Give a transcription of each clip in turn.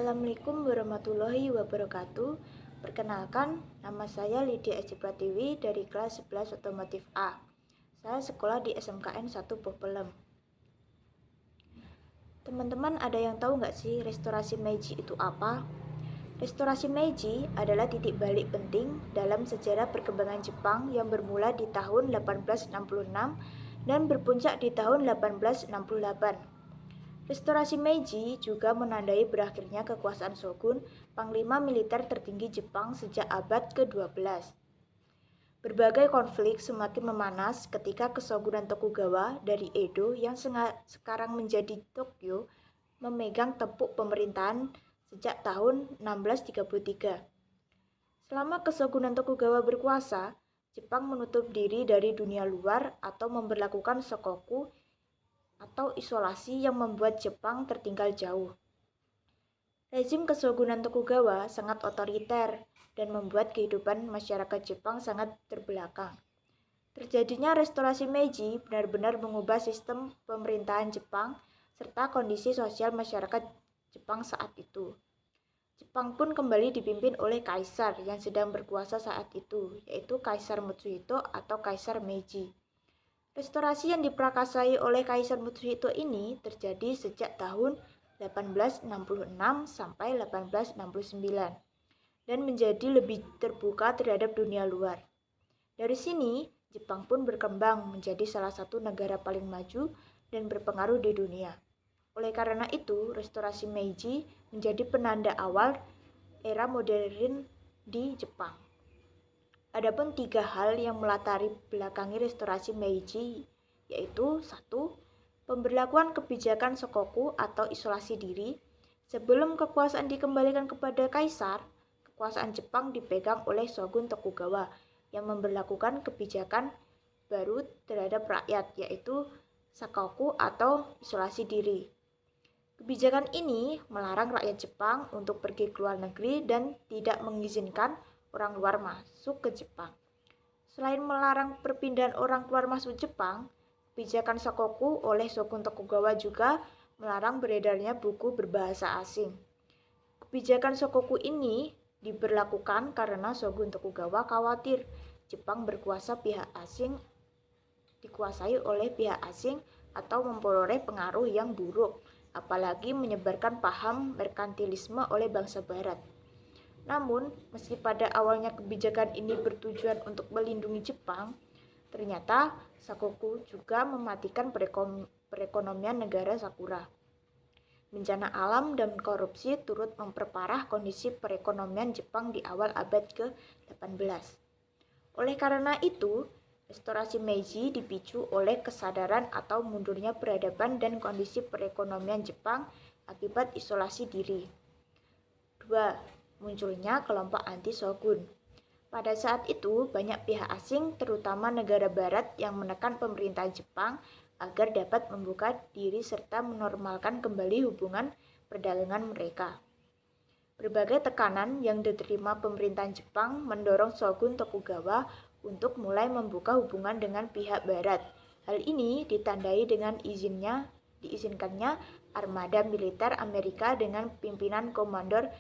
Assalamualaikum warahmatullahi wabarakatuh. Perkenalkan, nama saya Lydia Eci Pratiwi dari kelas 11 Otomotif A. Saya sekolah di SMKN 1 Popelem. Teman-teman ada yang tahu nggak sih restorasi Meiji itu apa? Restorasi Meiji adalah titik balik penting dalam sejarah perkembangan Jepang yang bermula di tahun 1866 dan berpuncak di tahun 1868. Restorasi Meiji juga menandai berakhirnya kekuasaan shogun, panglima militer tertinggi Jepang sejak abad ke-12. Berbagai konflik semakin memanas ketika Kesogunan Tokugawa dari Edo yang sekarang menjadi Tokyo memegang tepuk pemerintahan sejak tahun 1633. Selama Kesogunan Tokugawa berkuasa, Jepang menutup diri dari dunia luar atau memberlakukan shokoku atau isolasi yang membuat Jepang tertinggal jauh. Rezim Kesogunan Tokugawa sangat otoriter dan membuat kehidupan masyarakat Jepang sangat terbelakang. Terjadinya restorasi Meiji benar-benar mengubah sistem pemerintahan Jepang serta kondisi sosial masyarakat Jepang saat itu. Jepang pun kembali dipimpin oleh kaisar yang sedang berkuasa saat itu, yaitu Kaisar Matsuhito atau Kaisar Meiji. Restorasi yang diprakarsai oleh Kaisar Matsuhito ini terjadi sejak tahun 1866 sampai 1869 dan menjadi lebih terbuka terhadap dunia luar. Dari sini, Jepang pun berkembang menjadi salah satu negara paling maju dan berpengaruh di dunia. Oleh karena itu, restorasi Meiji menjadi penanda awal era modern di Jepang. Adapun 3 hal yang melatari belakangi restorasi Meiji, yaitu 1. Pemberlakuan kebijakan shokoku atau isolasi diri. Sebelum kekuasaan dikembalikan kepada kaisar, kekuasaan Jepang dipegang oleh Shogun Tokugawa yang memberlakukan kebijakan baru terhadap rakyat, yaitu shokoku atau isolasi diri. Kebijakan ini melarang rakyat Jepang untuk pergi ke luar negeri dan tidak mengizinkan orang luar masuk ke Jepang. Selain melarang perpindahan orang keluar masuk Jepang, kebijakan shokoku oleh Shogun Tokugawa juga melarang beredarnya buku berbahasa asing. Kebijakan shokoku ini diberlakukan karena Shogun Tokugawa khawatir Jepang dikuasai oleh pihak asing atau memperoleh pengaruh yang buruk, apalagi menyebarkan paham merkantilisme oleh bangsa barat. Namun, meski pada awalnya kebijakan ini bertujuan untuk melindungi Jepang, ternyata shokoku juga mematikan perekonomian negara Sakura. Bencana alam dan korupsi turut memperparah kondisi perekonomian Jepang di awal abad ke-18. Oleh karena itu, restorasi Meiji dipicu oleh kesadaran atau mundurnya peradaban dan kondisi perekonomian Jepang akibat isolasi diri. 2. Munculnya kelompok anti-shogun. Pada saat itu, banyak pihak asing, terutama negara barat, yang menekan pemerintahan Jepang agar dapat membuka diri serta menormalkan kembali hubungan perdagangan mereka. Berbagai tekanan yang diterima pemerintahan Jepang mendorong Shogun Tokugawa untuk mulai membuka hubungan dengan pihak barat. Hal ini ditandai dengan diizinkannya armada militer Amerika dengan pimpinan Komandor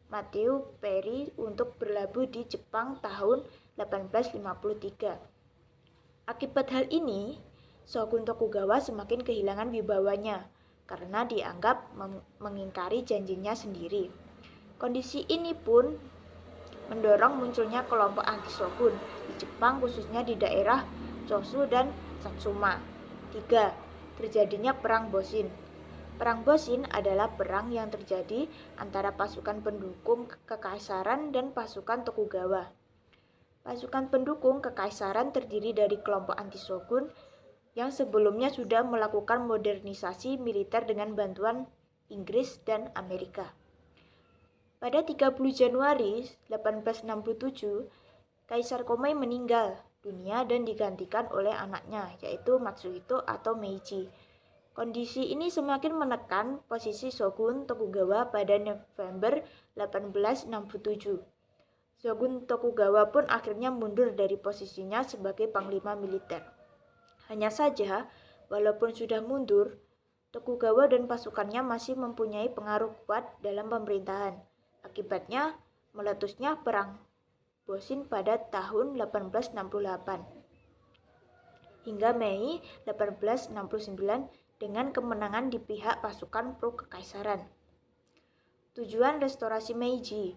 Matthew Perry untuk berlabuh di Jepang tahun 1853. Akibat hal ini, Shogun Tokugawa semakin kehilangan wibawanya karena dianggap mengingkari janjinya sendiri. Kondisi ini pun mendorong munculnya kelompok anti-shogun di Jepang, khususnya di daerah Chosu dan Satsuma. 3. Terjadinya Perang Boshin. Perang Boshin adalah perang yang terjadi antara pasukan pendukung kekaisaran dan pasukan Tokugawa. Pasukan pendukung kekaisaran terdiri dari kelompok anti-shogun yang sebelumnya sudah melakukan modernisasi militer dengan bantuan Inggris dan Amerika. Pada 30 Januari 1867, Kaisar Komei meninggal dunia dan digantikan oleh anaknya, yaitu Matsuhito atau Meiji. Kondisi ini semakin menekan posisi Shogun Tokugawa pada November 1867. Shogun Tokugawa pun akhirnya mundur dari posisinya sebagai panglima militer. Hanya saja, walaupun sudah mundur, Tokugawa dan pasukannya masih mempunyai pengaruh kuat dalam pemerintahan. Akibatnya, meletusnya Perang Bosin pada tahun 1868 hingga Mei 1869 dengan kemenangan di pihak pasukan pro-kekaisaran. Tujuan restorasi Meiji.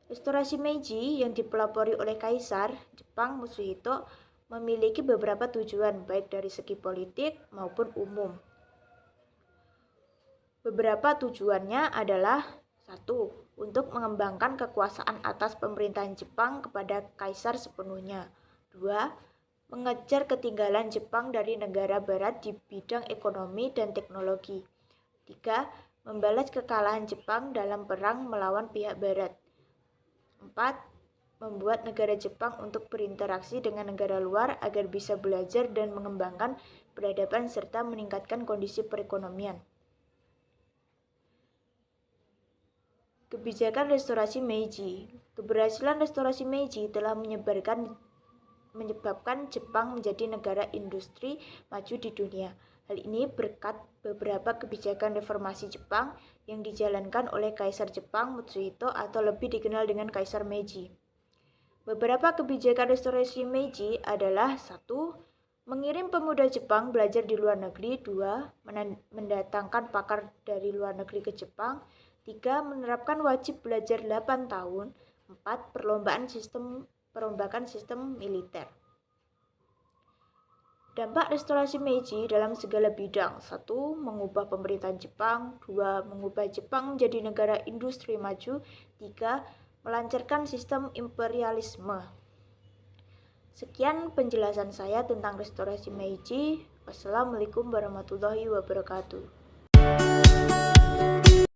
Restorasi Meiji yang dipelopori oleh Kaisar Jepang Matsuhito memiliki beberapa tujuan baik dari segi politik maupun umum. Beberapa tujuannya adalah: 1. Untuk mengembangkan kekuasaan atas pemerintahan Jepang kepada Kaisar sepenuhnya. 2. Mengejar ketinggalan Jepang dari negara barat di bidang ekonomi dan teknologi. 3. Membalas kekalahan Jepang dalam perang melawan pihak barat. 4. Membuat negara Jepang untuk berinteraksi dengan negara luar agar bisa belajar dan mengembangkan peradaban serta meningkatkan kondisi perekonomian. Kebijakan restorasi Meiji. Keberhasilan restorasi Meiji telah menyebabkan Jepang menjadi negara industri maju di dunia. Hal ini berkat beberapa kebijakan reformasi Jepang yang dijalankan oleh Kaisar Jepang Matsuhito atau lebih dikenal dengan Kaisar Meiji. Beberapa kebijakan restorasi Meiji adalah: 1. Mengirim pemuda Jepang belajar di luar negeri. 2. Mendatangkan pakar dari luar negeri ke Jepang. 3. Menerapkan wajib belajar 8 tahun. 4. Perombakan sistem militer. Dampak restorasi Meiji dalam segala bidang. 1. Mengubah pemerintahan Jepang. 2. Mengubah Jepang menjadi negara industri maju. 3. Melancarkan sistem imperialisme. Sekian penjelasan saya tentang restorasi Meiji. Wassalamualaikum warahmatullahi wabarakatuh.